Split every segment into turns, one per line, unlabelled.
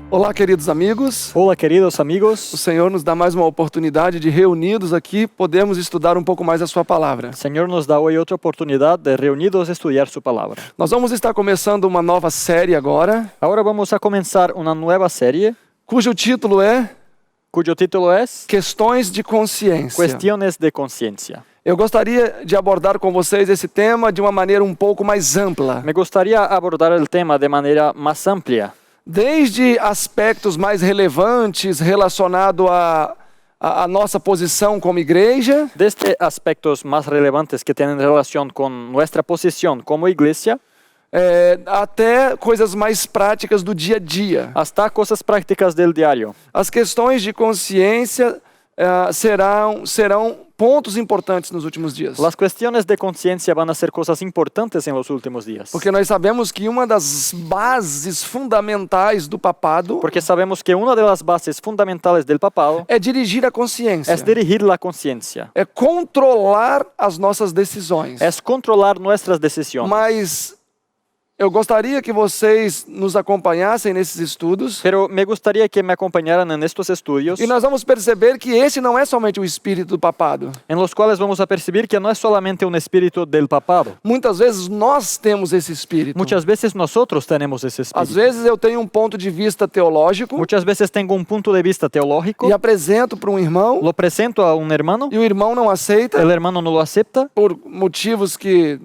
Olá, queridos amigos.
Hola, queridos amigos.
O Senhor nos dá mais uma oportunidade de, reunidos aqui, podermos estudar um pouco mais a sua palavra.
El Señor nos da hoy otra oportunidad de reunidos estudiar su palabra.
Nós vamos estar começando uma nova série agora,
Ahora vamos a comenzar una nueva serie
cujo título é
cuyo título es
Questões de Consciência.
Cuestiones de conciencia.
Eu gostaria de abordar com vocês esse tema de uma maneira um pouco mais ampla.
Me gustaría abordar el tema de manera más amplia,
Desde aspectos mais relevantes relacionados à nossa posição como igreja,
desde aspectos más relevantes que tienen relación con nuestra posición como iglesia,
até coisas mais práticas do dia a dia.
hasta cosas prácticas del diario.
As questões de consciência serão pontos importantes nos últimos dias.
Las cuestiones de conciencia van a ser cosas importantes en los últimos días.
Porque nós sabemos que uma das bases fundamentais do papado
Porque sabemos que una de las bases fundamentales del papado
é dirigir a consciência.
es dirigir la conciencia,
É controlar as nossas decisões.
es controlar nuestras decisiones.
Mas eu gostaria que vocês nos acompanhassem nesses estudos.
Pero me gustaría que me acompañaran en estos estudios,
E nós vamos perceber que esse não é somente o espírito do papado.
en los cuales vamos a percibir que no es solamente un espíritu del papado.
Muitas vezes nós temos esse espírito.
Muchas veces nosotros tenemos ese
Às
espíritu.
vezes eu tenho um ponto de vista teológico
Muchas veces tengo un punto de vista teológico,
e apresento para um irmão
lo presento a un hermano,
e o irmão não aceita
el hermano no lo acepta,
por motivos que,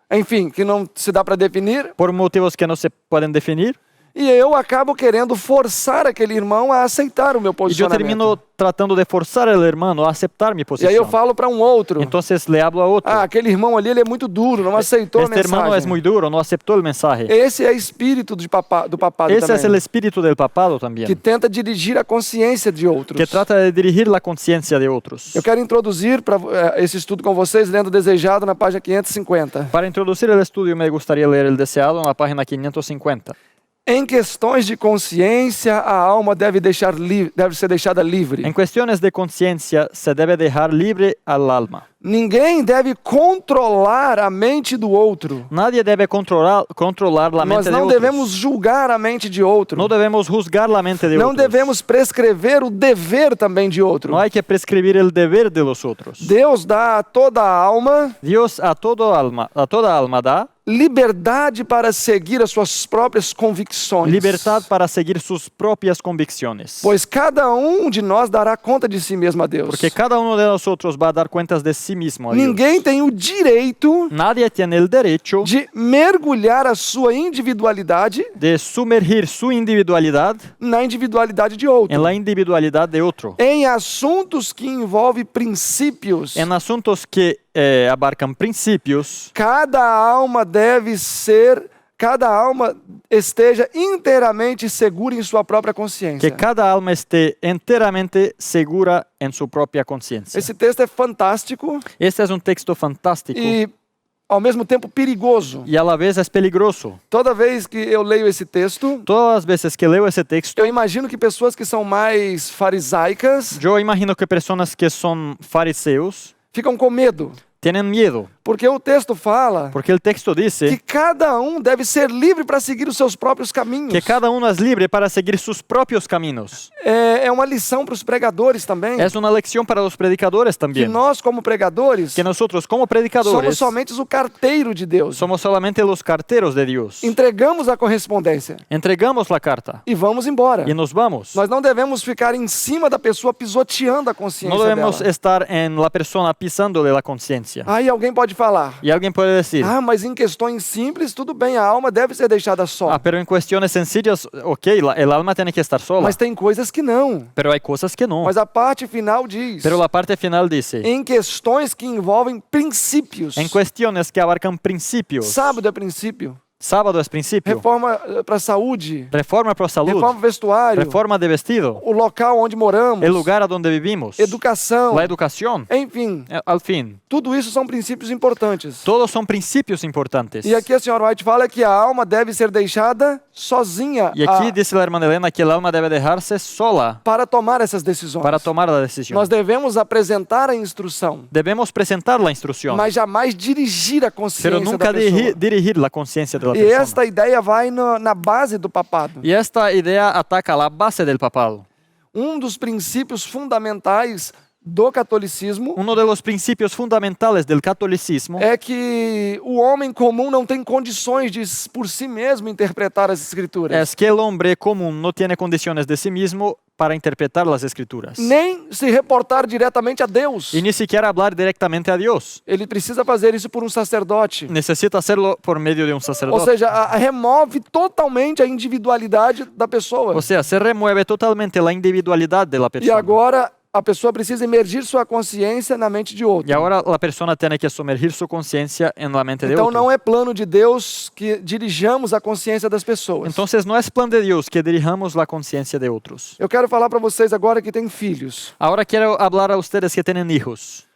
enfim, que não se dá para definir.
por motivos que no se pueden definir,
E eu acabo querendo forçar aquele irmão a aceitar o meu
y yo
posicionamento.
termino tratando de forzar al hermano a aceptar mi
E aí eu
posición.
falo para um outro.
Entonces le hablo a otro.
Aquele irmão ali ele é muito duro, não aceitou a
Este hermano es
mensagem.
muy duro, no aceptó el mensaje.
Esse é espírito do papado
Ese es el
também,
espíritu del papado
que
también,
tenta dirigir a consciência de outros.
que trata de dirigir la conciencia de otros.
Eu quero introduzir esse estudo com vocês lendo Desejado na página 550.
Para introducir el estudio me gustaría leer el deseado en la página 550.
Em questões de consciência, a alma deve ser deixada livre.
En cuestiones de conciencia se debe dejar libre al alma.
Ninguém deve controlar a mente do outro.
Nadie debe controlar la
Nós
mente de
não
otros.
devemos julgar a mente de outro.
No debemos juzgar la mente de
Não
otros.
devemos prescrever o dever também de outro.
No hay que prescribir el deber de los otros.
Deus dá a toda a alma
Dios a toda alma da
liberdade para seguir as suas próprias convicções.
libertad para seguir sus propias convicciones.
Pois cada um de nós dará conta de si mesmo a Deus.
Porque cada uno de nosotros va a dar cuentas de sí mismo a Dios.
Ninguém tem o direito
Nadie tiene el derecho
de mergulhar a sua individualidade
de sumergir su individualidad
na individualidade de outro.
en la individualidad de otro.
Em assuntos que envolvem princípios,
En asuntos que abarcan principios,
cada alma esteja inteiramente segura em sua própria consciência.
que cada alma esté enteramente segura en su propia conciencia.
Esse texto é fantástico
Este es un texto fantástico
e, ao mesmo tempo, perigoso.
y a la vez es peligroso.
Toda vez que eu leio esse texto,
Todas las veces que leo ese texto,
eu imagino que pessoas que são mais farisaicas
yo imagino que personas que son fariseos
ficam com medo,
tienen miedo,
porque o texto fala
porque el texto
que
dice
cada um deve ser livre para seguir os seus próprios caminhos.
que cada uno es libre para seguir sus propios caminos.
É uma lição para os pregadores também.
Es una lección para los predicadores
Que
también.
nós, como pregadores,
Que nosotros como
somos
predicadores
somente o carteiro de Deus.
somos solamente los carteros de Dios.
Entregamos a correspondência
Entregamos la carta
e vamos embora.
y nos vamos.
Nós não devemos ficar em cima da pessoa pisoteando a consciência
No debemos
dela.
estar en la persona pisándole la conciencia.
Aí alguém pode falar:
Y alguien puede decir,
mas em questões simples, tudo bem, a alma deve ser deixada só.
pero en cuestiones sencillas, ok, el alma tiene que estar sola.
Mas tem coisas que não.
Pero hay cosas que no.
Mas a parte final diz:
Pero la parte final dice,
em questões que envolvem princípios.
en cuestiones que abarcan principios.
Sábado é princípio.
Sábado es principio.
Reforma para a saúde.
Reforma para salud.
Reforma vestuário.
Reforma de vestido.
O local onde moramos.
El lugar a donde vivimos.
Educação.
La educación.
Enfim,
Al fin.
tudo isso são princípios importantes.
Todos son principios importantes.
E aqui a senhora White fala que a alma deve ser deixada sozinha
Y aquí dice la hermana Elena que el alma debe dejarse sola
para tomar essas decisões.
para tomar la decisión.
Nós devemos apresentar a instrução,
Debemos presentar la instrucción,
mas jamais dirigir a consciência
pero nunca
da pessoa.
dirigir la conciencia de de la
E
persona.
esta ideia vai na base do papado.
Y esta idea ataca la base del papado.
Dos princípios fundamentais do catolicismo
Uno de los principios fundamentales del catolicismo
é que o homem comum não tem condições de, por si mesmo, interpretar as escrituras.
es que el hombre común no tiene condiciones de sí mismo para interpretar las escrituras.
Nem se reportar diretamente a Deus.
Y ni siquiera hablar directamente a Dios.
Ele precisa fazer isso por um sacerdote.
Necesita hacerlo por medio de un
Ou
sacerdote.
seja, remove totalmente a individualidade da pessoa.
O sea, se remueve totalmente la individualidad de la
E
persona.
agora a pessoa precisa emergir sua consciência na mente de outro.
Y ahora la persona tiene que sumergir su conciencia en la mente de
Então
otro.
não é plano de Deus que dirijamos a consciência das pessoas.
Entonces no es plan de Dios que dirijamos la conciencia de otros.
Eu quero falar para vocês agora que têm filhos.
Ahora quiero hablar a ustedes que tienen hijos.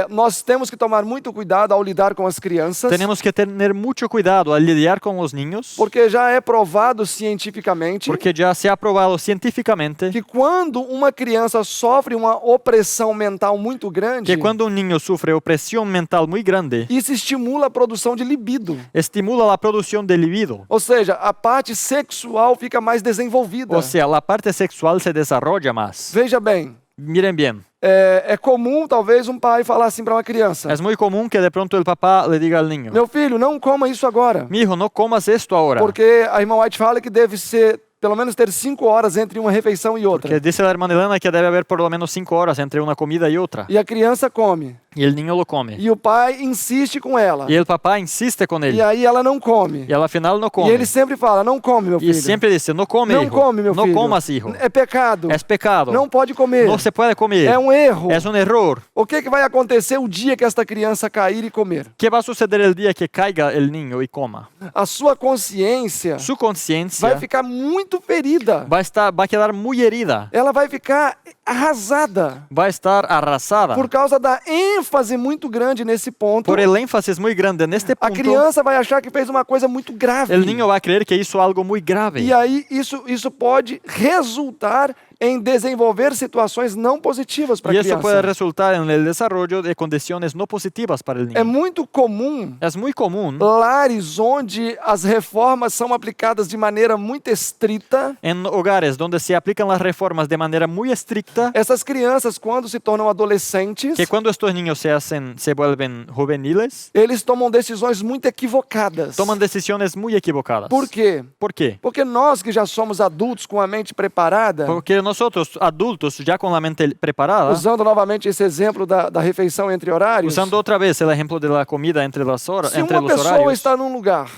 Nós temos que tomar muito cuidado ao lidar com as crianças,
Tenemos que tener mucho cuidado al lidiar con los niños,
porque já é provado cientificamente
porque ya se ha probado científicamente
que quando uma criança sofre uma opressão mental muito grande,
que cuando un niño sufre opresión mental muy grande,
isso estimula a produção de libido.
estimula la producción de libido.
Ou seja, a parte sexual fica mais desenvolvida.
O sea, la parte sexual se desarrolla más.
Veja bem,
Miren bien,
é comum talvez um pai falar assim para uma criança:
es muy común que de pronto el papá le diga al niño,
meu filho, não coma isso agora.
mi hijo, no comas esto ahora.
Porque a irmã White fala que deve ser, pelo menos ter 5 horas entre uma refeição e outra.
Que dice la hermana Elena que debe haber por lo menos 5 horas entre una comida y otra.
E a criança come.
Y el niño lo come.
E o pai insiste com ela.
Y el papá insiste con él.
E aí ela não come.
Y a la final no
E
come.
ele sempre fala: não come, meu
Y
filho.
siempre dice, no come,
Não
hijo.
come, meu
No
filho.
comas, hijo.
É pecado.
Es pecado.
Não pode comer.
No se puede comer.
É um erro.
Es un error.
O que vai acontecer o dia que esta criança cair e comer?
¿Qué va a suceder el día que caiga el niño y coma?
A sua consciência
Su conciencia
vai ficar muito ferida.
va a quedar muy herida.
Ela vai ficar arrasada
Va a estar arrasada.
por causa da ênfase muito grande nesse ponto.
Por el énfasis muy grande en este
A
punto,
criança vai achar que fez uma coisa muito grave.
el niño va a creer que hizo algo muy grave.
E aí isso pode resultar em desenvolver situações não positivas para a
Y eso puede
criança.
resultar en el desarrollo de condiciones no positivas para el
É
niño.
muito comum
Es muy común
lares onde as reformas são aplicadas de maneira muito estrita.
en hogares donde se aplican las reformas de manera muy estricta,
Essas crianças, quando se tornam adolescentes,
que cuando estos niños se vuelven juveniles,
eles tomam decisões muito equivocadas.
toman decisiones muy equivocadas.
Por quê?
¿Por qué?
Porque nós que já somos adultos com a mente preparada,
Porque nosotros, adultos, ya con la mente preparada,
usando novamente esse exemplo da refeição entre horários,
usando otra vez el ejemplo de la comida entre las horas,
se
entre
uma
los
pessoa
horarios,
está num lugar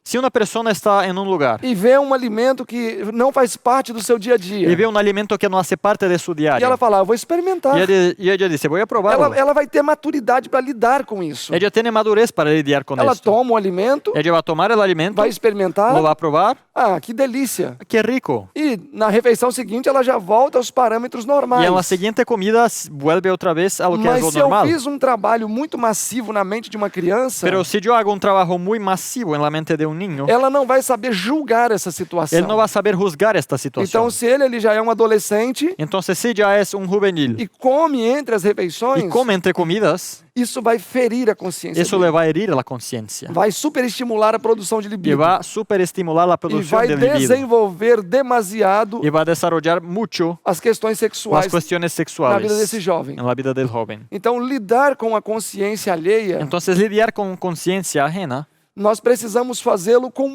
si una persona está en un lugar
e vê um alimento que não faz parte do seu dia a dia,
y ve un alimento que no hace parte de su
e
diario,
ela fala: vou experimentar.
y ella dice, voy a probarlo.
Ela vai ter maturidade para lidar com isso.
Ella tiene madurez para lidiar con
Ela
esto.
toma o alimento,
Ella va a tomar el alimento,
vai experimentar.
lo va a probar.
Ah, que delícia.
Qué rico.
E na refeição seguinte ela já volta aos parâmetros normais.
Y en la siguiente comida vuelve otra vez a lo que es
Mas
lo
se eu
normal.
fiz um trabalho muito massivo na mente de uma criança,
Pero si yo hago un trabajo muy masivo en la mente de un niño,
ela não vai saber julgar essa situação.
él no va a saber juzgar esta situación.
Então, se ele já é um adolescente
Entonces, si ya es un juvenil
e come entre as refeições,
y come entre comidas,
isso vai ferir a consciência
eso
dele.
le va a herir la conciencia
Vai superestimular a produção de
y
libido.
va a superestimular la
E
producción
vai
de libido
desenvolver demasiado
y va a desarrollar mucho
as questões
las
sexuais
cuestiones
na
sexuales
vida desse jovem.
en la vida del joven.
Então, lidar com a consciência alheia,
Entonces, lidiar con conciencia ajena
nós precisamos fazê-lo com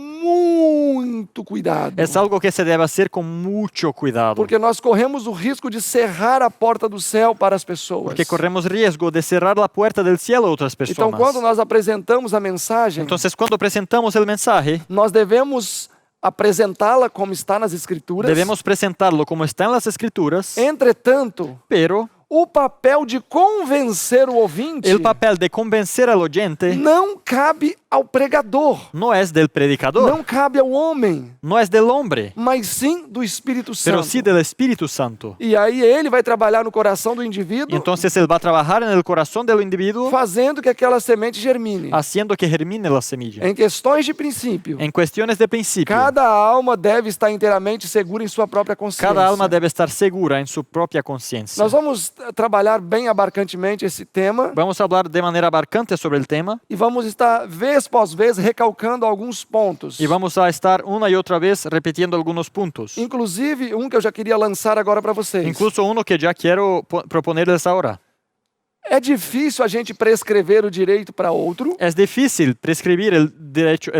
muito cuidado.
es algo que se debe hacer con mucho cuidado,
Porque nós corremos o risco de cerrar a porta do céu para as pessoas.
porque corremos riesgo de cerrar la puerta del cielo a otras
Então,
personas.
quando nós apresentamos a mensagem,
Entonces, cuando presentamos el mensaje,
nós devemos apresentá-la como está nas Escrituras.
debemos presentarlo como está en las Escrituras,
Entretanto,
pero
o papel de convencer o ouvinte
el papel de convencer al oyente
não cabe ao pregador,
no es del predicador,
não cabe ao homem,
no es del hombre,
mas sim do Espírito
pero
Santo.
sí del Espíritu Santo.
E aí ele vai trabalhar no coração do indivíduo,
Entonces él va a trabajar en el corazón del individuo,
fazendo que aquela semente germine.
haciendo que germine la semilla.
Em questões de princípio,
En cuestiones de principio,
cada alma deve estar inteiramente segura em sua própria consciência.
cada alma debe estar segura en su propia conciencia.
Nós vamos trabalhar bem abarcantemente esse tema
Vamos a hablar de manera abarcante sobre el tema
e vamos estar, vez após vez, recalcando alguns pontos.
y vamos a estar una y otra vez repitiendo algunos puntos.
Inclusive, um que eu já queria lançar agora para vocês.
Incluso uno que ya quiero proponerles ahora.
É difícil a gente prescrever o direito para outro,
Es difícil prescribir el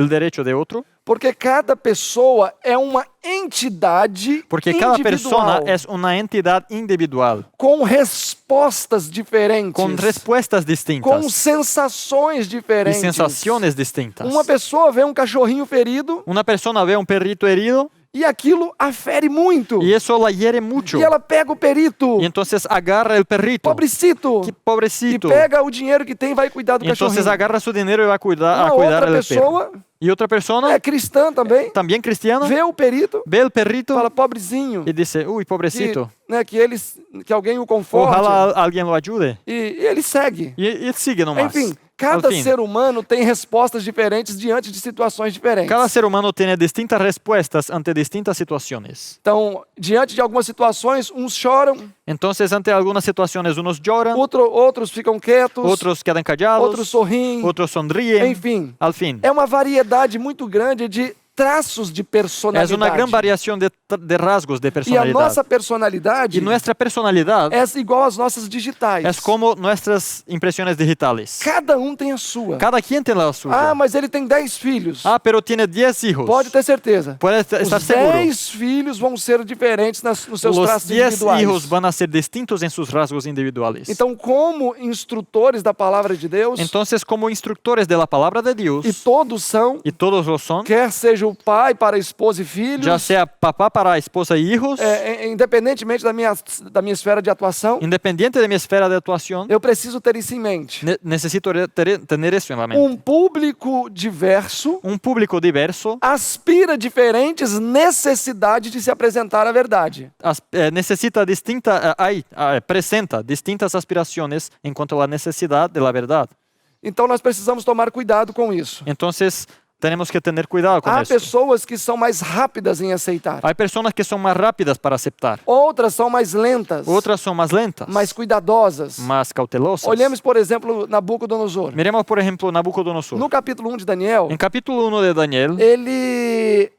derecho de otro
porque cada pessoa é uma entidade
porque cada persona
individual,
es una entidad individual
com respostas diferentes,
con respuestas
com
distintas
sensações
y
diferentes.
sensaciones distintas.
Uma pessoa vê um cachorrinho ferido
Una persona ve a un perrito herido
e aquilo a fere muito.
y eso la hiere mucho
E ela pega o perito,
y entonces agarra el perrito.
pobrecito,
Que
e
pobrecito.
pega o dinheiro que tem e vai cuidar do
Y entonces
cachorrinho.
agarra su dinero y va a cuidar
Uma outra
del perro.
pessoa
Y otra persona,
é cristã também,
también cristiana,
vê o perito,
ve el perrito
fala, pobrezinho,
y dice, uy, pobrecito,
que alguém o conforte,
ojalá alguien lo ayude.
e ele segue.
Y él sigue nomás.
Enfim, cada
Al fin.
ser humano tem respostas diferentes diante de situações diferentes.
Cada ser humano tiene distintas respuestas ante distintas situaciones.
Então, diante de algumas situações, uns choram,
Entonces, ante algunas situaciones, unos lloran,
outros ficam quietos,
otros quedan callados,
outros sorriem.
otros sonríen.
Enfim,
Al fin,
é uma variedade muito grande de traços de
es
personalidade.
una gran variación de rasgos de
E a
personalidad.
nossa personalidade
Y nuestra personalidad
é igual às nossas digitais.
es como nuestras impresiones digitales.
Cada um tem a sua.
Cada quien tiene la suya.
Ah, mas ele tem 10 filhos.
Pero tiene 10 hijos.
Pode ter certeza.
Puede estar
Os
seguro.
10 filhos vão ser diferentes nos seus
Los
traços
10
individuais.
hijos van a ser distintos en sus rasgos individuales.
Então, como instrutores da palavra de Deus,
Entonces, como instructores de la palabra de Dios,
e todos são,
y todos lo son,
quer seja o pai para a esposa e filhos,
ya sea papá para esposa y hijos,
independentemente da minha esfera de atuação,
independiente de mi esfera de actuación,
eu preciso ter isso em mente.
necesito tener eso en la mente.
Público diverso
Un público diverso
aspira diferentes necessidades de se apresentar a verdade.
presenta distintas aspiraciones en cuanto a la necesidad de la verdad.
Então nós precisamos tomar cuidado com isso.
Entonces, tenemos que tener cuidado con
Há
eso.
pessoas que são mais rápidas em aceitar.
Hay personas que son más rápidas para aceptar.
Outras são mais lentas,
Otras son más lentas,
mais cuidadosas.
más cautelosas.
Olhemos, por exemplo, Nabucodonosor.
Miremos, por ejemplo, Nabucodonosor.
No capítulo 1 de Daniel,
En capítulo 1 de Daniel,
ele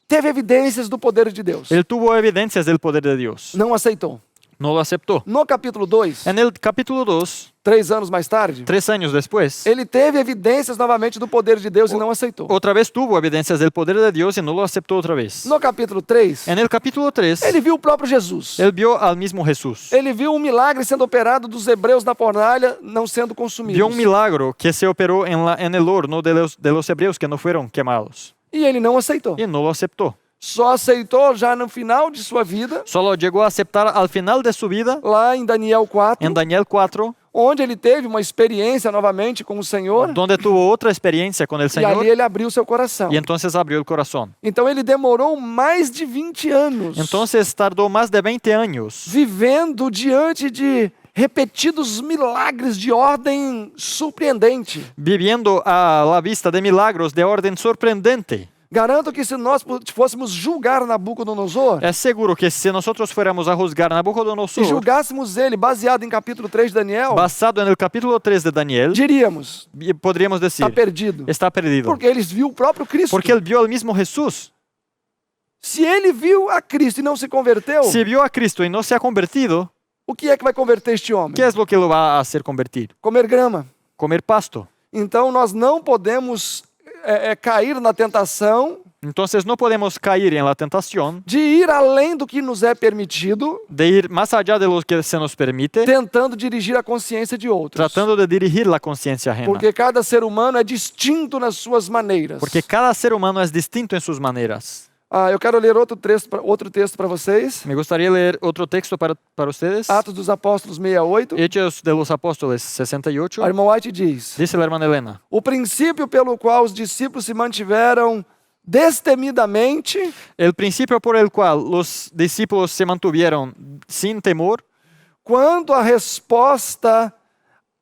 teve evidências do poder de Deus.
él tuvo evidencias del poder de Dios.
Não aceitou.
No lo aceptó.
No capítulo 2,
En el capítulo 2,
3 anos mais tarde,
3 años después,
ele teve evidências novamente do poder de Deus e não aceitou.
otra vez tuvo evidencias del poder de Dios y no lo aceptó otra vez.
No capítulo 3,
En el capítulo 3,
ele viu o próprio Jesus.
él vio al mismo Jesús.
Ele viu um milagre sendo operado dos hebreus na fornalha, não sendo consumidos.
Vio un milagro que se operó en el horno de los hebreos que no fueron quemados.
E ele não aceitou.
Y no lo aceptó.
Só aceitou já no final de sua vida,
Solo llegó a aceptar al final de su vida,
lá em Daniel 4,
en Daniel 4,
onde ele teve uma experiência novamente com o Senhor,
donde tuvo otra experiencia con el
e ali
Señor
ele abriu seu coração.
y entonces abrió el corazón.
Então ele demorou mais de 20 anos
Entonces tardó más de 20 años
vivendo diante de repetidos milagres de ordem surpreendente.
viviendo a la vista de milagros de orden sorprendente.
Garanto que se nós fôssemos julgar Nabucodonosor
Es seguro que si nosotros fuéramos a juzgar
e
Nabucodonosor,
julgássemos ele baseado em capítulo 3 de Daniel,
basado en el capítulo 3 de Daniel,
diríamos,
podríamos decir,
está perdido.
está perdido.
Porque eles viu o próprio Cristo.
Porque él vio al mismo Jesús.
Se ele viu a Cristo e não se converteu,
Si vio a Cristo y no se ha convertido,
o que é que vai converter este homem?
¿qué es lo que lo va a hacer convertir?
Comer grama.
Comer pasto.
Então nós não podemos cair na tentação
Entonces no podemos caer en la tentación
de ir além do que nos é permitido,
de ir más allá de lo que se nos permite,
tentando dirigir a consciência de outros.
tratando de dirigir la conciencia ajena.
Porque cada ser humano é distinto nas suas maneiras.
Porque cada ser humano es distinto en sus maneras.
Eu quero ler outro texto para vocês.
Me gustaría leer otro texto para ustedes.
Atos dos Apóstolos 68.
Hechos de los Apóstoles 68.
A irmã White diz:
Dice la hermana Elena.
o princípio pelo qual os discípulos se mantiveram destemidamente
El principio por el cual los discípulos se mantuvieron sin temor,
quanto à resposta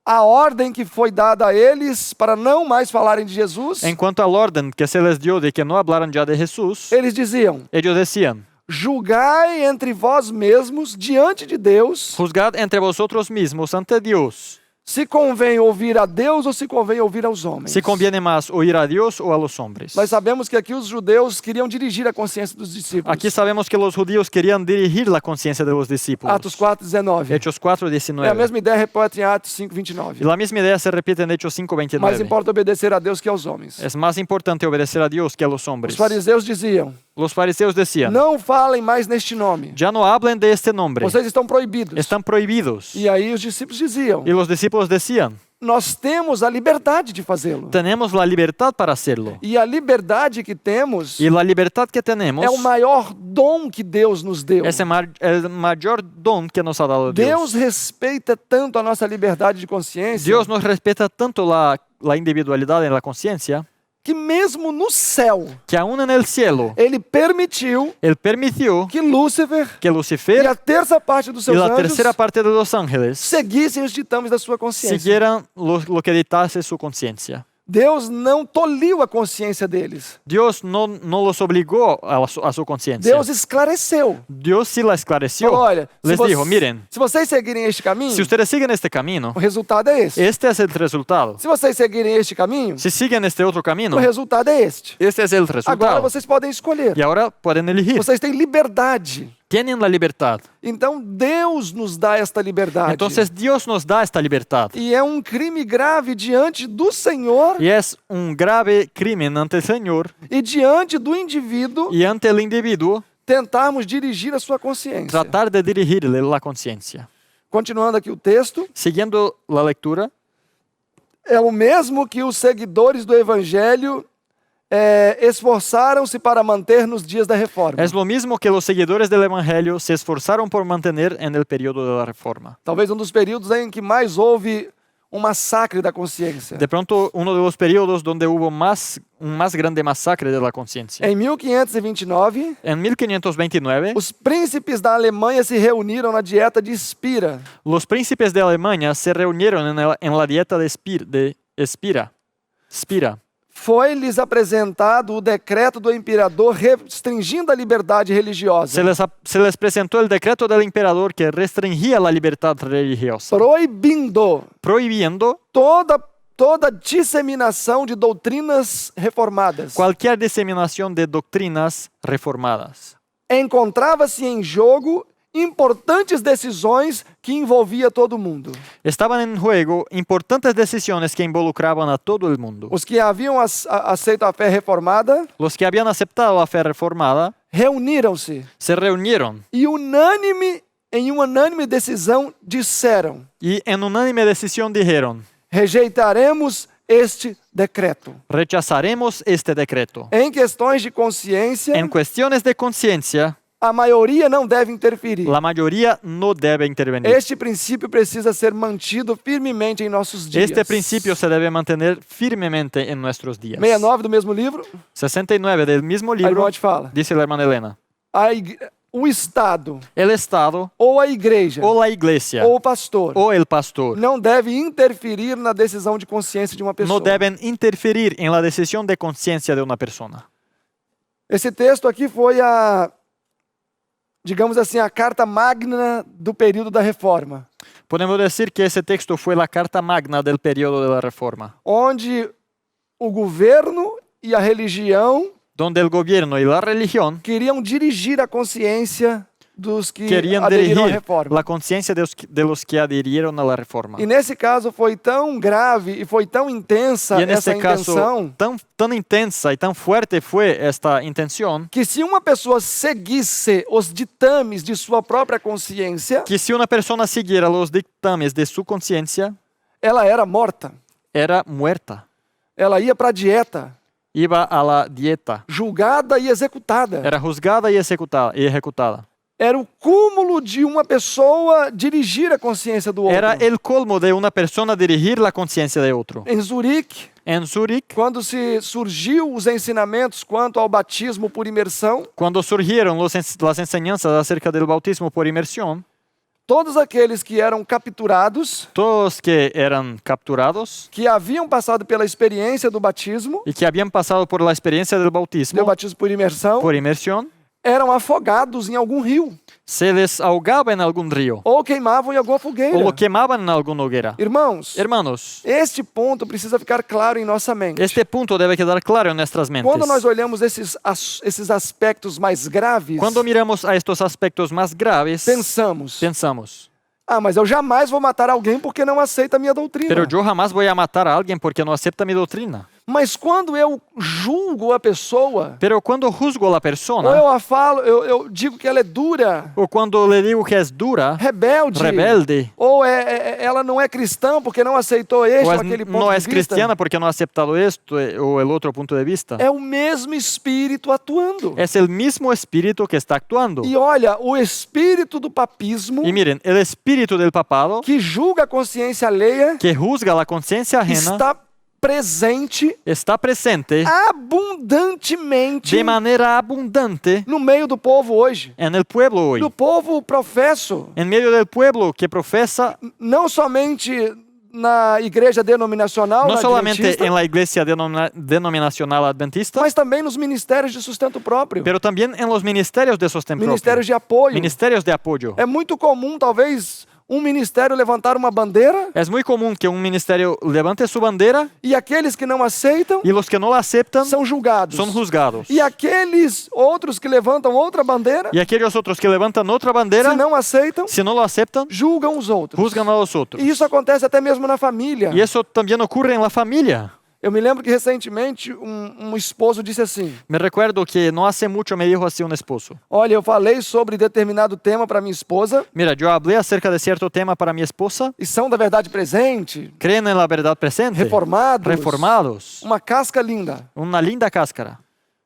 à ordem que foi dada a eles para não mais falarem de Jesus,
en cuanto al orden que se les dio de que no hablaran ya de Jesús,
eles diziam:
ellos decían,
julgai entre vós mesmos diante de Deus,
Juzgad entre vosotros mismos ante Dios,
se convém ouvir a Deus ou se convém ouvir aos homens.
si conviene más oír a Dios o a los hombres.
Nós sabemos que aqui os judeus queriam dirigir a consciência dos discípulos.
Aquí sabemos que los judíos querían dirigir la conciencia de los discípulos.
Atos 4:19.
Hechos 4:19.
É a mesma ideia repete em Atos
Y
5:29.
la misma idea se repite en Hechos
Mais
5:29.
importa obedecer a Deus que aos homens.
Es más importante obedecer a Dios que a los
Os
hombres.
fariseus diziam:
Los fariseos decían,
não falem mais neste nome.
ya no hablen de este nombre,
Vocês estão proibidos.
están prohibidos.
E aí os discípulos diziam:
Y los discípulos decían,
nós temos a liberdade de fazê-lo.
tenemos la libertad para hacerlo.
E a liberdade que temos
Y la libertad que tenemos
é o maior dom que Deus nos deu.
es el mayor don que nos ha dado
Deus
Dios.
respeita tanto a nossa liberdade de consciência
Dios nos respeta tanto la individualidad en la conciencia
que mesmo no céu
que aún en el cielo
Ele permitiu
Él permitió
que Lúcifer
que
e
Lucifer
a terça parte dos
y
seus
la
anjos
tercera parte de los ángeles
seguissem os ditames da sua consciência.
siguieran lo que dictase su conciencia.
Deus não toliu a consciência deles.
Dios no los obligó a su conciencia.
Deus esclareceu.
Dios sí la esclareció.
Falou, olha,
Les dijo, miren,
se vocês seguirem este caminho,
si ustedes siguen este camino,
o resultado é este.
este es el resultado.
Se vocês seguirem este caminho,
Si siguen este otro camino,
o resultado é este.
este es el
Agora
resultado.
vocês podem escolher.
Y ahora pueden elegir.
Vocês têm liberdade.
Tienen la libertad.
Então Deus nos dá esta liberdade.
Entonces Dios nos da esta libertad.
E é um crime grave diante do Senhor
Y es un grave crimen ante el Señor
e diante do indivíduo
y ante el individuo
tentarmos dirigir a sua consciência.
tratar de dirigirle la conciencia.
Continuando aqui o texto,
Siguiendo la lectura,
é o mesmo que os seguidores do Evangelho esforçaram-se para manter nos dias da reforma.
es lo mismo que los seguidores del Evangelio se esforzaron por mantener en el periodo de la Reforma.
Talvez um dos períodos em que mais houve um massacre da consciência.
De pronto, uno de los periodos donde hubo un más grande masacre de la conciencia.
Em 1529,
En 1529,
os príncipes da Alemanha se reuniram na dieta de Spira.
los príncipes de Alemania se reunieron en la dieta de Spira.
Foi-lhes apresentado o decreto do imperador restringindo a liberdade religiosa,
Se les presentó el decreto del emperador que restringía la libertad religiosa, prohibiendo
toda disseminação de doutrinas reformadas.
cualquier diseminación de doctrinas reformadas.
Encontrava-se em jogo importantes decisões que envolvia todo mundo.
Estaban en juego importantes decisiones que involucraban a todo el mundo.
Os que haviam aceito a fé reformada
Los que habían aceptado la fe reformada
reuniram-se
se reunieron
e em unânime decisão disseram:
y en unánime decisión dijeron,
rejeitaremos este decreto.
rechazaremos este decreto.
Em questões de consciência,
En cuestiones de conciencia,
a maioria não deve interferir.
la mayoría no debe intervenir.
Este princípio precisa ser mantido firmemente em nossos dias.
Este principio se debe mantener firmemente en nuestros días.
69 do mesmo livro,
69 del mismo
a irmã
libro,
te fala.
dice la hermana Elena.
O Estado,
El Estado
ou a igreja,
o la iglesia
ou o pastor,
o el pastor
não deve interferir na decisão de consciência de uma pessoa.
no deben interferir en la decisión de conciencia de una persona.
Esse texto aqui foi digamos assim, a carta magna do período da reforma,
Podemos decir que ese texto fue la carta magna del periodo de la Reforma,
onde o governo e a religião
donde el gobierno y la religión
queriam dirigir a consciência dos que
querían
aderiram à
dirigir
reforma.
la conciencia de los que adhirieron a la Reforma.
E nesse caso foi tão grave e foi tão intensa
Y en
essa
este caso,
intenção
tan intensa y tan fuerte fue esta intención,
que se uma pessoa seguisse os ditames de sua própria consciência,
que si una persona siguiera los dictames de su conciencia,
ela era morta.
era muerta.
Ela ia para a dieta,
Iba a la dieta.
julgada e executada.
Era juzgada y ejecutada.
Era o cúmulo de uma pessoa dirigir a consciência do outro.
Era el colmo de una persona dirigir la conciencia de otro.
Em Zurique,
En Zúrich,
quando se surgiu os ensinamentos quanto ao batismo por imersão,
cuando surgieron las enseñanzas acerca del bautismo por inmersión,
todos aqueles que eram capturados,
todos que eran capturados
que haviam passado pela experiência do batismo
y que habían pasado por la experiencia del bautismo
por imersão,
por inmersión,
eram afogados em algum rio
se les ahogaba en algún río
ou queimavam em alguma
o
fogueira.
lo quemaban en alguna hoguera.
Irmãos,
Hermanos,
este ponto precisa ficar claro em nossa mente.
este punto debe quedar claro en nuestras mentes.
Quando nós olhamos esses aspectos mais graves,
Cuando miramos a estos aspectos más graves,
pensamos,
ah,
mas eu jamais vou matar alguém porque não aceita a minha doutrina.
pero yo jamás voy a matar a alguien porque no acepta mi doctrina.
Mas quando eu julgo a pessoa,
Pero cuando juzgo a la
ou
persona,
eu a falo, eu digo que ela é dura,
o cuando le digo que es dura, rebelde,
ou ela não é cristã porque não aceitou este
o
ou
es-
aquele ponto
no
de
es
vista,
cristiana porque no ha aceptado esto o el otro punto de vista,
é o mesmo Espírito atuando.
es el mismo espíritu que está actuando.
E olha, o espírito do papismo,
Y miren, el espíritu del papado,
que julga a consciência alheia,
que juzga la conciencia ajena,
está presente
está presente
abundantemente
de manera abundante
no meio do povo hoje.
en el pueblo hoy,
Do povo professo,
en medio del pueblo que profesa
não somente na igreja denominacional,
no
na
solamente
adventista,
en la iglesia denominacional adventista,
mas também nos ministérios de sustento próprio,
pero también en los ministerios de sostén
ministérios
propio,
de apoio.
ministerios de apoyo.
É muito comum, talvez, um ministério levantar uma bandeira
Es muy común que un ministerio levante su bandera
e aqueles que não aceitam
y los que no la aceptan
são julgados.
son juzgados.
E aqueles outros que levantam outra bandeira,
Y aquellos otros que levantan otra bandera,
se não aceitam,
si no lo aceptan,
julgam os outros.
juzgan a los otros.
E isso acontece até mesmo na família.
Y eso también ocurre en la familia.
Eu me lembro que recentemente um esposo disse assim:
Me recuerdo que no hace mucho me dijo así un esposo.
olha, eu falei sobre determinado tema para minha esposa,
Mira, yo hablé acerca de cierto tema para mi esposa.
e são da verdade presente,
Creen en la verdad presente. Reformados.
uma casca linda.
Una linda cáscara.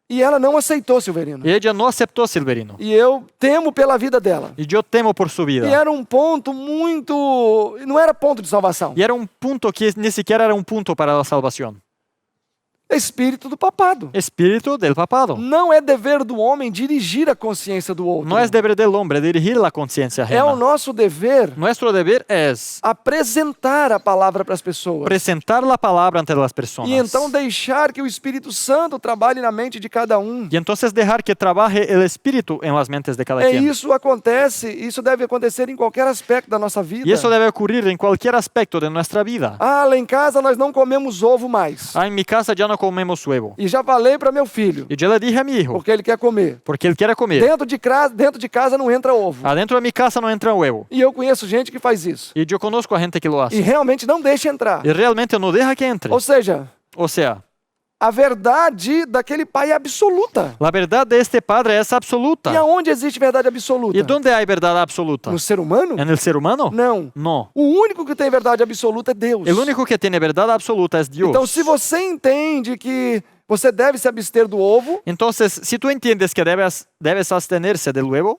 E ela não aceitou, Silverino.
Y ella no aceptó Silverino.
E eu temo pela vida dela.
Y yo temo por su
E
vida.
era um ponto muito... não era ponto de salvação.
Y era un punto que ni siquiera era un punto para la salvación.
Espírito do papado.
Espíritu del papado.
Não é dever do homem dirigir a consciência do outro.
No es deber del hombre dirigir la conciencia
É o
ajena.
nosso dever
Nuestro deber es
apresentar a palavra para as pessoas.
presentar la palabra ante las personas.
E então deixar que o Espírito Santo trabalhe na mente de cada um.
Y entonces dejar que trabaje el espíritu en las mentes de cada
É
quien.
isso deve acontecer em qualquer aspecto da nossa vida.
Y eso debe ocurrir en cualquier aspecto de nuestra vida.
Ah, lá em casa nós não comemos ovo mais.
Ah, en mi casa ya no comemos huevo.
E já falei para meu filho,
Y yo le dije a mi hijo,
porque ele quer comer.
porque él quiere comer.
Dentro de casa não entra ovo.
Adentro de mi casa no entra huevo.
E eu conheço gente que faz isso.
Y yo conozco a gente que lo
E
hace.
realmente não deixa entrar.
Y realmente no deja que entre.
Ou seja,
O sea,
a verdade daquele pai é absoluta.
la verdad de este padre es
E
absoluta.
aonde existe verdade absoluta?
¿Y dónde hay verdad absoluta?
No ser humano?
¿En el ser humano?
Não.
No.
O único que tem verdade absoluta é Deus.
El único que tiene verdad absoluta es Dios.
Então, se você entende que você debe se abster do ovo,
Entonces, si tú entiendes que debes abstenerse del huevo,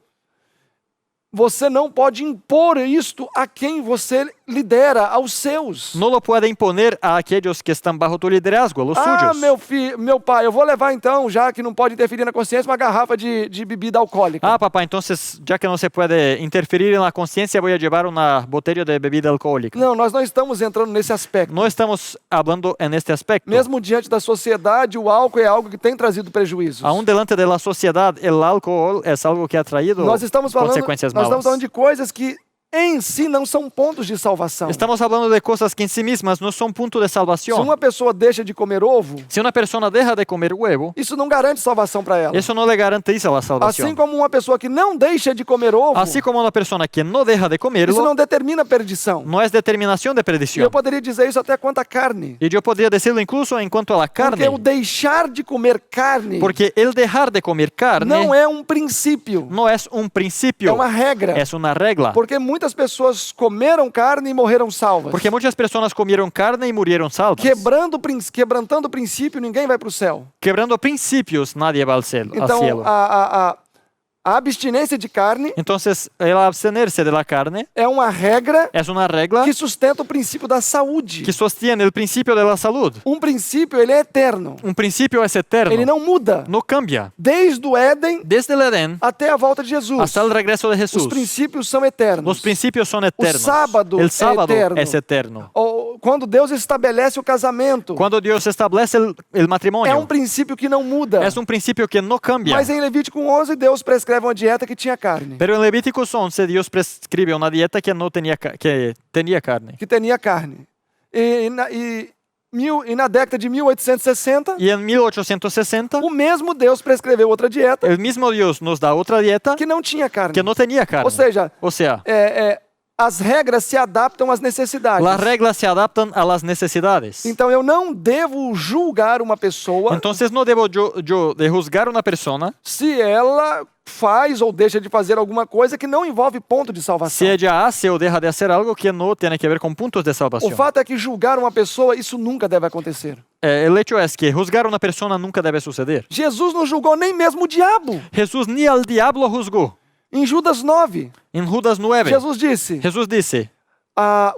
você não pode impor isto a quem você lidera, aos seus.
no lo puede imponer a aquellos que están bajo tu liderazgo, a los
Ah,
suyos.
meu pai, eu vou levar então, já que não pode interferir na consciência, uma garrafa de bebida alcoólica.
Ah, papá, entonces, ya que no se puede interferir en la conciencia, voy a llevar una botella de bebida alcohólica.
Não, nós não estamos entrando nesse aspecto.
No estamos hablando en este aspecto.
Mesmo diante da sociedade, o álcool é algo que tem trazido prejuízos.
Aún delante de la sociedad, el alcohol es algo que ha traído
Nós estamos
consecuencias malas.
falando de coisas que em si não são pontos de salvação.
Estamos hablando de cosas que en sí mismas no son punto de
Se
salvación.
uma pessoa deixa de comer ovo,
Si una persona deja de comer huevo,
isso não garante salvação para ela.
eso no le garantiza la
Assim
salvación.
como uma pessoa que não deixa de comer ovo,
Así como una persona que no deja de
isso
comerlo,
não determina perdição.
no es determinación de
E eu
perdición.
poderia dizer isso até quanto à carne.
Y yo podría decirlo incluso en cuanto a la
Porque
carne.
o deixar de comer carne
Porque el dejar de comer carne
não é um princípio,
no es un
é
principio,
uma regra.
es una regla.
Porque muitas pessoas comeram carne e morreram salvas.
Porque muchas personas comieron carne y murieron salvas.
Quebrantando o princípio, ninguém vai para o céu.
Quebrando principios, nadie va al cielo.
Então, a abstinência de carne
Entonces, el abstenerse de la carne
é uma regra
es una regla
que sustenta o princípio da saúde.
que sostiene el principio de la salud.
Um princípio, ele é eterno.
Un principio es eterno,
Ele não muda.
no cambia.
Desde o Éden
Desde el Edén
até a volta de Jesus.
hasta el regreso de Jesús,
Os princípios são eternos.
los principios son eternos.
sábado
El
es
sábado
eterno.
es eterno.
Quando Deus estabelece o casamento,
Cuando Dios establece el
é
matrimonio,
princípio que não muda.
es un principio que no cambia.
Mas em Levítico 11, Deus prescreve uma dieta que tinha carne.
Pero en Levíticos 11 Dios prescribe una dieta que no tenía, que tenía carne.
Que tinha carne. E na década de 1860,
Y en 1860,
o mesmo Deus prescreveu outra dieta
el mismo Dios nos da otra dieta
que não tinha carne.
que no tenía carne.
Ou seja,
O sea,
as regras se adaptam às necessidades.
las reglas se adaptan a las necesidades.
Então eu não devo julgar uma pessoa
Entonces no debo yo de juzgar una persona
se ela faz ou deixa de fazer alguma coisa que não envolve ponto de
si
salvação.
ella hace o deja de hacer algo que no tiene que ver con puntos de
O
salvación.
fato é que julgar uma pessoa, isso nunca deve acontecer.
El hecho es que juzgar a una persona nunca debe suceder.
Jesus não julgou nem mesmo o diabo.
Jesús ni al diablo juzgó.
Em Judas 9,
En Judas 9,
Jesus disse:
Jesús dice,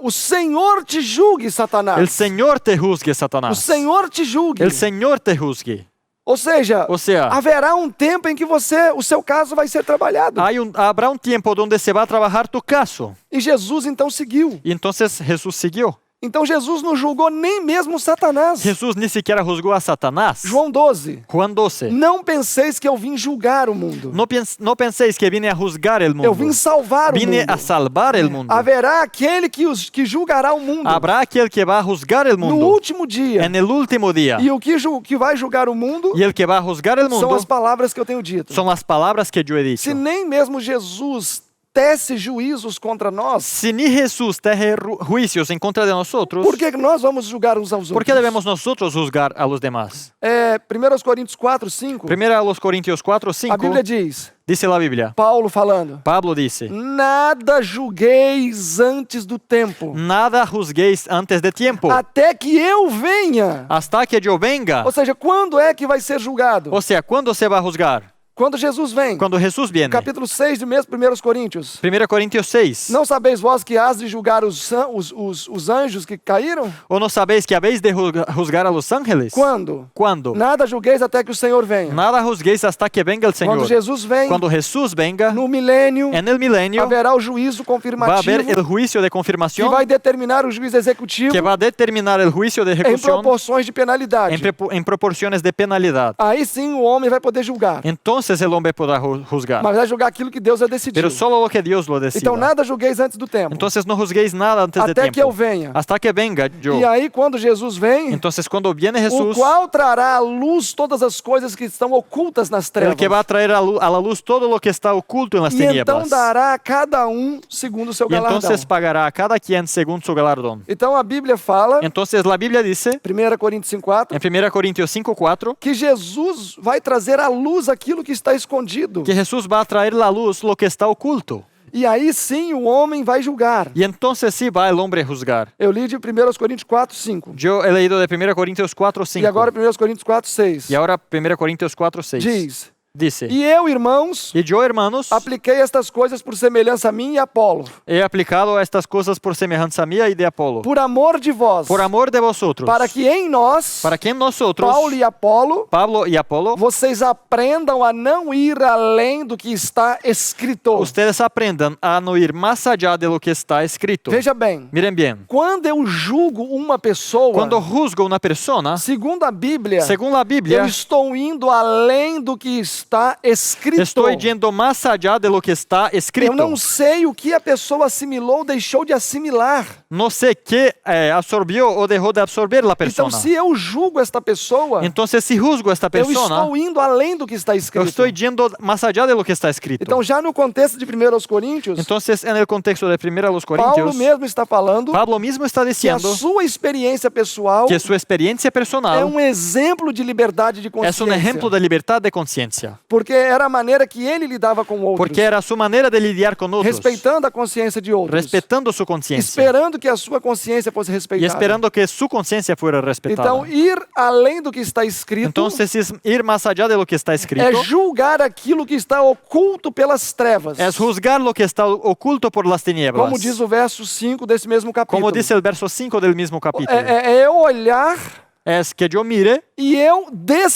o Senhor te julgue, Satanás.
el Señor te juzgue,
O
Satanás.
Senhor te julgue.
El Señor te juzgue.
Ou seja,
O sea,
haverá um tempo em que o seu caso vai ser trabalhado.
habrá un tiempo donde se va a trabajar tu caso.
E Jesus então seguiu.
Y entonces Jesús siguió.
Então Jesus não julgou nem mesmo Satanás.
Jesús ni siquiera juzgó a Satanás.
João 12.
Juan 12.
Não penseis que eu vim julgar o mundo.
No penséis que vine a juzgar el mundo.
Eu vim salvar o
Vine
mundo.
a salvar el mundo.
Haverá aquele que julgará o mundo
Habrá aquel que va a juzgar el
no
mundo
último dia.
en el último día.
E o que vai julgar o mundo
Y el que va a juzgar el
são
mundo
as palavras que eu tenho dito.
son las palabras que yo he dicho.
Se nem mesmo Jesus tece juízos contra nós,
Si ni Jesús teje juicios en contra de nosotros,
por que nós vamos julgar uns aos
¿por
outros?
qué debemos nosotros juzgar a los demás?
1 Coríntios 4, 5,
Primera a los Corintios 4, 5,
a Bíblia diz,
dice la Biblia.
Paulo falando,
Pablo dice,
nada julgueis antes do tempo,
nada juzguéis antes de tiempo,
até que eu venha.
hasta que yo venga.
Ou seja, quando é que vai ser julgado?
O sea, ¿cuándo se va a juzgar?
Quando Jesus vem.
Cuando Jesús viene.
Capítulo 6 de mesmo 1 Coríntios.
1 Corintios 6.
Não sabeis vós que hás de julgar os anjos que caíram?
¿O no sabéis que habéis de juzgar a los ángeles?
Quando?
¿Cuándo?
Nada julgueis até que o Senhor venha.
Nada juzguéis hasta que venga el Señor.
Quando Jesus vem,
Cuando Jesús venga,
no milênio,
en el milenio,
haverá o juízo
va a
confirmativo
haber el juicio de
que
confirmación
vai determinar o juiz executivo
que va a determinar el juicio de
em
ejecución
proporções de penalidade.
en proporciones de penalidad.
Aí sim o homem vai poder julgar.
Entonces el hombre podrá juzgar.
Mas vai julgar aquilo que Deus já decidiu.
Pero solo lo que Dios lo decida.
Então nada julgueis antes do tempo.
Entonces no juzguéis nada antes de
Até que eu
tiempo.
venha.
Hasta que venga yo.
E aí quando Jesus vem,
Entonces cuando viene
o
Jesús,
qual trará à luz todas as coisas que estão ocultas nas trevas.
el que va a traer a la luz todo lo que está oculto en las
E então
tinieblas.
dará a cada um segundo o seu
Y
galardão.
entonces pagará a cada quien según su galardón.
Então a Bíblia fala,
Entonces la Biblia dice,
1 Coríntios 5:4,
en 1 Corintios 5:4,
que Jesus vai trazer à luz aquilo que está escondido.
que Jesús va a traer la luz lo que está oculto.
E aí sim o homem vai julgar.
Y entonces sí va el hombre a juzgar.
Eu li de 1 Coríntios 4:5.
Yo he leído de 1 Corintios 4:5.
E agora 1 Coríntios 4:6.
Y ahora 1 Corintios 4:6.
Diz:
Dice,
E eu, irmãos,
y yo, hermanos,
apliquei estas coisas por semelhança a mim e a Apolo,
he aplicado estas cosas por semejanza mía y de Apolo,
por amor de vós,
por amor de vosotros,
para que em nós,
para que en nosotros,
Paulo e Apolo,
Pablo y Apolo,
vocês aprendam a não ir além do que está escrito.
ustedes aprendan a no ir más allá de lo que está escrito.
Veja bem,
Miren bien,
quando eu julgo uma pessoa,
cuando juzgo una persona,
segundo a Bíblia,
según la
eu
Biblia,
estou indo além do que está escrito.
estoy yendo más allá de lo que está escrito.
Eu não sei o que a pessoa assimilou ou deixou de assimilar.
No sé qué absorbió o dejó de absorber la
Então,
persona.
se eu julgo esta pessoa,
Entonces, si juzgo a esta
eu
persona,
estou indo além do que está
yo
escrito.
estoy yendo más allá de lo que está escrito.
Então, já no contexto de 1 Coríntios,
Entonces, en el contexto de 1 a los
Paulo
Corintios,
mesmo está falando
Pablo mismo está
que a
diciendo
sua experiência pessoal
que su experiencia
é
personal
exemplo de liberdade de
es
consciência.
un ejemplo de libertad de conciencia,
Porque era a maneira que ele lidava com outros,
porque era su manera de lidiar con otros,
respeitando a consciência de outros,
respetando su conciencia
esperando que a sua consciência fosse
y
respeitada.
esperando que su conciencia fuera respetada.
Então, ir além do que está escrito
Entonces, es ir más allá de lo que está
é
escrito,
julgar aquilo que está oculto pelas trevas.
es juzgar lo que está oculto por las tinieblas.
Como diz o verso 5 desse mesmo capítulo.
Como dice el verso 5 del mismo capítulo.
É eu olhar
Es que yo mire
e eu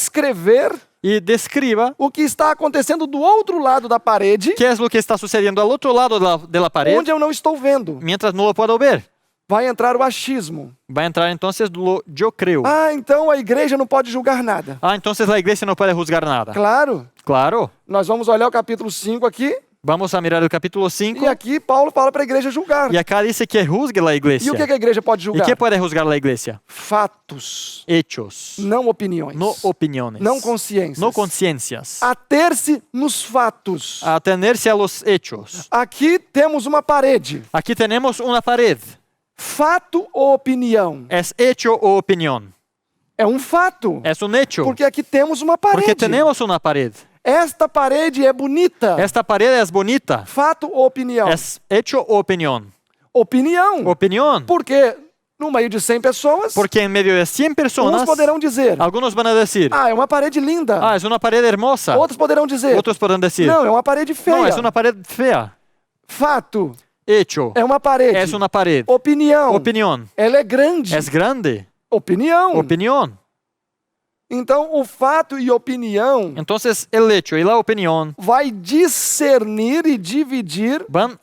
descrever
y describa
o que está acontecendo do outro lado da parede,
qué es lo que está sucediendo al otro lado de la pared,
onde eu não estou vendo.
mientras no lo puedo ver.
vai entrar o achismo.
Va a entrar entonces lo yo creo.
Ah, então a igreja não pode julgar nada.
Ah, entonces la iglesia no puede juzgar nada.
Claro.
Claro.
Nós vamos olhar o capítulo 5 aqui.
Vamos a mirar el capítulo 5.
E aqui Paulo fala para a igreja julgar.
Y acá dice que juzgue la
E
iglesia.
o que a igreja pode
¿Y
julgar?
qué puede juzgar la iglesia?
Fatos,
Hechos,
não opiniões.
no opiniones,
Não consciências.
no conciencias.
Ater-se nos fatos.
A atenerse a los hechos.
Aqui temos uma parede.
Aquí tenemos una pared.
Fato ou opinião?
¿Es hecho o opinión?
É um fato.
Es un hecho.
Porque aqui temos uma parede.
Porque tenemos una pared.
Esta parede é bonita.
Esta pared es bonita.
Fato ou opinião?
¿Es hecho o opinión?
Opinião.
Opinión.
Porque no meio de 100 pessoas,
Porque en medio de 100
uns
personas,
poderão dizer:
algunos van a decir,
ah, é uma parede linda.
ah, es una pared hermosa.
Outros poderão dizer:
Otros podrán decir,
não, é uma parede feia.
no, es una pared fea.
Fato,
Hecho,
é uma parede.
es una pared.
Opinião,
Opinión,
ela é grande.
es grande.
Opinião.
Opinión.
Então, o fato e opinião
Entonces, el hecho y la opinión
vai discernir e dividir
van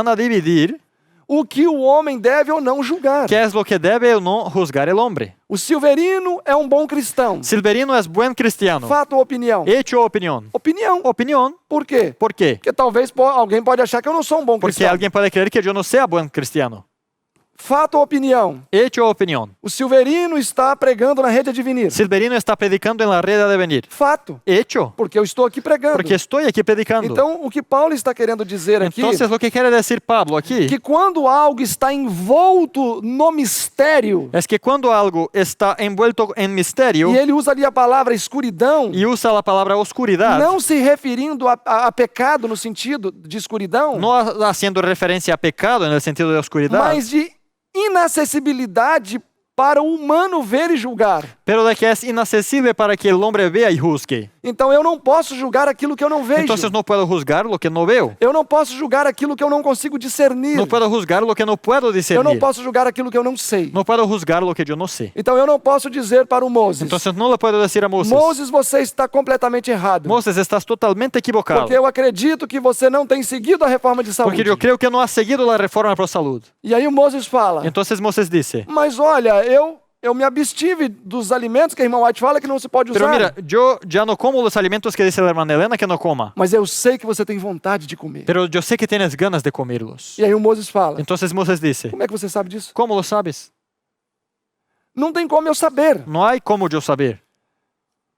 a dividir
o que o homem deve ou não julgar.
qué es lo que debe o no juzgar el hombre.
O Silverino é um bom cristão.
Silverino es buen cristiano.
Fato ou opinião?
Hecho o opinión.
Opinião.
Opinión.
Por quê?
¿Por qué?
Porque talvez alguém pode achar que eu não sou um bom
Porque
cristão.
alguien puede creer que yo no sea buen cristiano.
Fato ou opinião?
Hecho o opinión.
O Silverino está pregando na rede Advenir.
Silverino está predicando en la red de venir.
Fato.
Hecho.
Porque eu estou aqui pregando.
Porque estoy aquí predicando.
Então, o que Paulo está querendo dizer aqui
Entonces, lo que quiere decir Pablo aquí
que quando algo está envolto no mistério,
es que cuando algo está envuelto en misterio
e ele usa ali a palavra escuridão,
y usa la palabra oscuridad,
não se referindo a pecado no sentido de escuridão,
no haciendo referencia a pecado en el sentido de oscuridad,
mas de inacessibilidade para o humano ver e julgar.
pero de que es inaccesible para que el hombre vea y juzgue.
Então eu não posso julgar aquilo que eu não vejo.
Entonces no puedo juzgar lo que no veo.
Eu não posso julgar aquilo que eu não consigo discernir.
No puedo juzgar lo que no puedo
Eu não
discernir.
posso julgar aquilo que eu não sei.
No puedo juzgar lo que yo no sé.
Então eu não posso dizer para o Moses:
Entonces no le puedo decir a Moses,
Moses, você está completamente errado.
Moses, estás totalmente equivocado.
Porque eu acredito que você não tem seguido a reforma de saúde.
Porque yo creo que no has seguido la reforma por salud.
E aí o Moses fala:
Entonces Moses dice,
mas olha, eu me abstive dos alimentos que a irmã White fala que não se pode usar.
pero mira, yo ya no como los alimentos que dice la hermana Elena que no coma.
Mas eu sei que você tem vontade de comer.
Pero yo sé que tienes ganas de comerlos.
E aí o Moses fala:
Entonces Moses dice,
como é que você sabe disso?
¿cómo lo sabes?
Não tem como eu saber.
No hay cómo yo saber.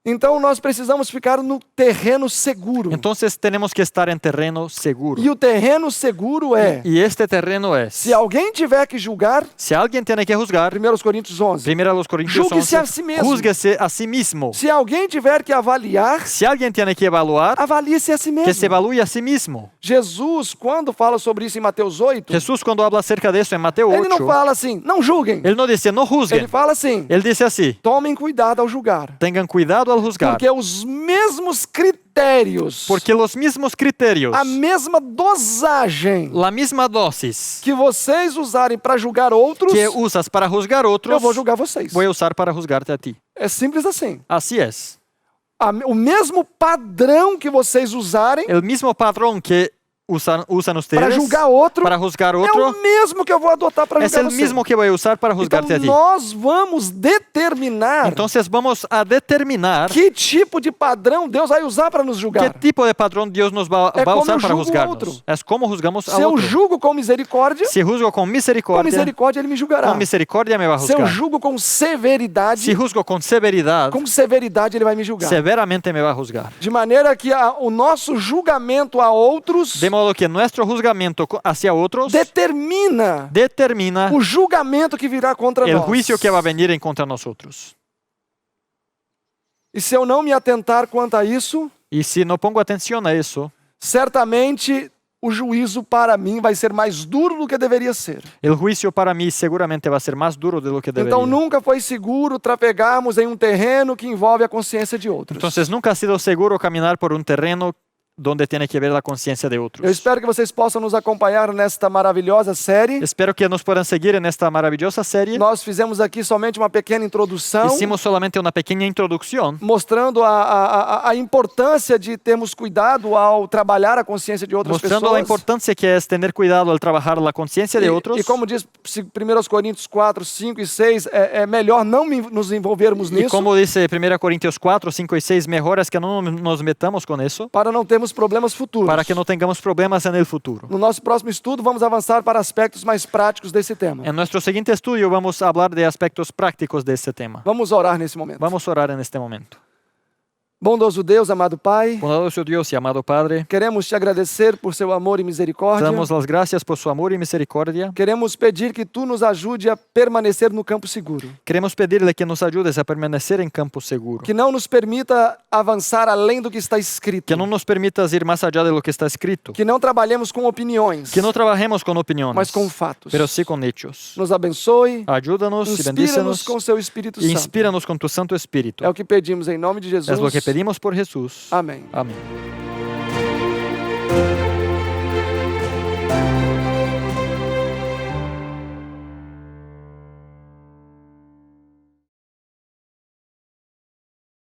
Então nós precisamos ficar no terreno seguro.
Entonces tenemos que estar en terreno seguro.
E o terreno seguro é:
Y este terreno es,
se alguém tiver que julgar,
si alguien tiene que juzgar,
1 Coríntios 11.
primero a los Corintios
Júguese
11,
a si mesmo.
júzguese a sí mismo.
Se alguém tiver que avaliar,
Si alguien tiene que evaluar,
avalie-se a si
que se
mesmo.
evalúe a sí mismo.
Jesus, quando fala sobre isso em Mateus 8,
Jesús cuando habla acerca de eso en Mateo
ele não
8,
fala assim: não julguem.
él no dice no
Ele
juzguen.
fala assim:
Él dice así,
tomem cuidado ao julgar.
tengan cuidado al juzgar,
Porque os mesmos critérios,
porque los mismos criterios,
a mesma dosagem
la misma dosis
que vocês usarem para julgar outros,
que usas para juzgar
eu
otros,
vou julgar vocês.
voy a usar para juzgarte a ti.
É simples assim.
Así es.
O mesmo padrão que vocês usarem
El mismo patrón que usan
para
ustedes
julgar outro
para juzgar
é
otro,
o mesmo que eu vou adotar para
es
julgar
el
você.
mismo que voy a usar para
Então
juzgarte a ti.
nós vamos determinar
Entonces vamos a determinar
que tipo de padrão Deus vai usar para nos
qué
julgar.
tipo de patrón Dios nos va
É
a
como
usar
eu
para
julgo o
juzgarnos.
outro.
Es como juzgamos
Se
a
eu
otro.
julgo com misericórdia,
Si juzgo con
com
misericordia,
misericórdia ele me julgará.
con misericordia me va a
Se eu
juzgar.
julgo com severidade,
Si juzgo con severidad,
ele vai me julgar.
severamente me va a juzgar.
De maneira que o nosso julgamento a outros
De modo que nuestro juzgamiento hacia otros
determina
determina
o julgamento que virá contra
el
nós.
juicio que va a venir en contra de nosotros.
E se eu não me atentar quanto a isso,
Y si no pongo atención a eso,
certamente o juízo para mim vai ser mais duro do que deveria ser.
el juicio para mí seguramente va a ser más duro de lo que debería.
Então nunca foi seguro trafegarmos em um terreno que envolve a consciência de outros.
Entonces nunca ha sido seguro caminar por un terreno donde tiene que ver la conciencia de otros.
Eu espero que vocês possam nos acompanhar nesta maravilhosa série.
Espero que nos puedan seguir en esta maravillosa serie.
Nós fizemos aqui somente uma pequena introdução,
Hicimos solamente una pequeña introducción,
mostrando a importância de termos cuidado ao trabalhar a consciência de outras
mostrando la
pessoas.
importancia que es tener cuidado al trabajar la conciencia de otros.
E como diz 1 Coríntios 4, 5 e 6, é melhor não nos envolvermos
Y
nisso,
como dice 1 Corintios 4, 5 y 6, mejor es que no nos metamos con eso
para não termos problemas futuros.
para que no tengamos problemas en el futuro.
No nosso próximo estudo, vamos avançar para aspectos mais práticos desse tema.
En nuestro siguiente estudio vamos a hablar de aspectos prácticos de este tema.
Vamos orar nesse momento.
Vamos a orar en este momento.
Bondoso Deus, amado Pai,
Bondadoso Dios y amado Padre,
queremos te agradecer por seu amor e misericórdia.
damos las gracias por su amor y misericordia.
Queremos pedir que tu nos ajude a permanecer no campo seguro.
Queremos pedirle que nos ayudes a permanecer en campo seguro.
Que não nos permita avançar além do que está escrito.
Que no nos permitas ir más allá de lo que está escrito.
Que não trabalhemos com opiniões,
Que no trabajemos con opiniones,
mas com fatos.
pero sí con hechos.
Nos abençoe,
Ayúdanos y
inspira-nos
bendícenos
com seu Espírito
y
Santo.
inspíranos con tu Santo Espíritu.
É o que pedimos em nome de Jesus.
Es lo que pedimos por Jesús.
Amém.
Amén.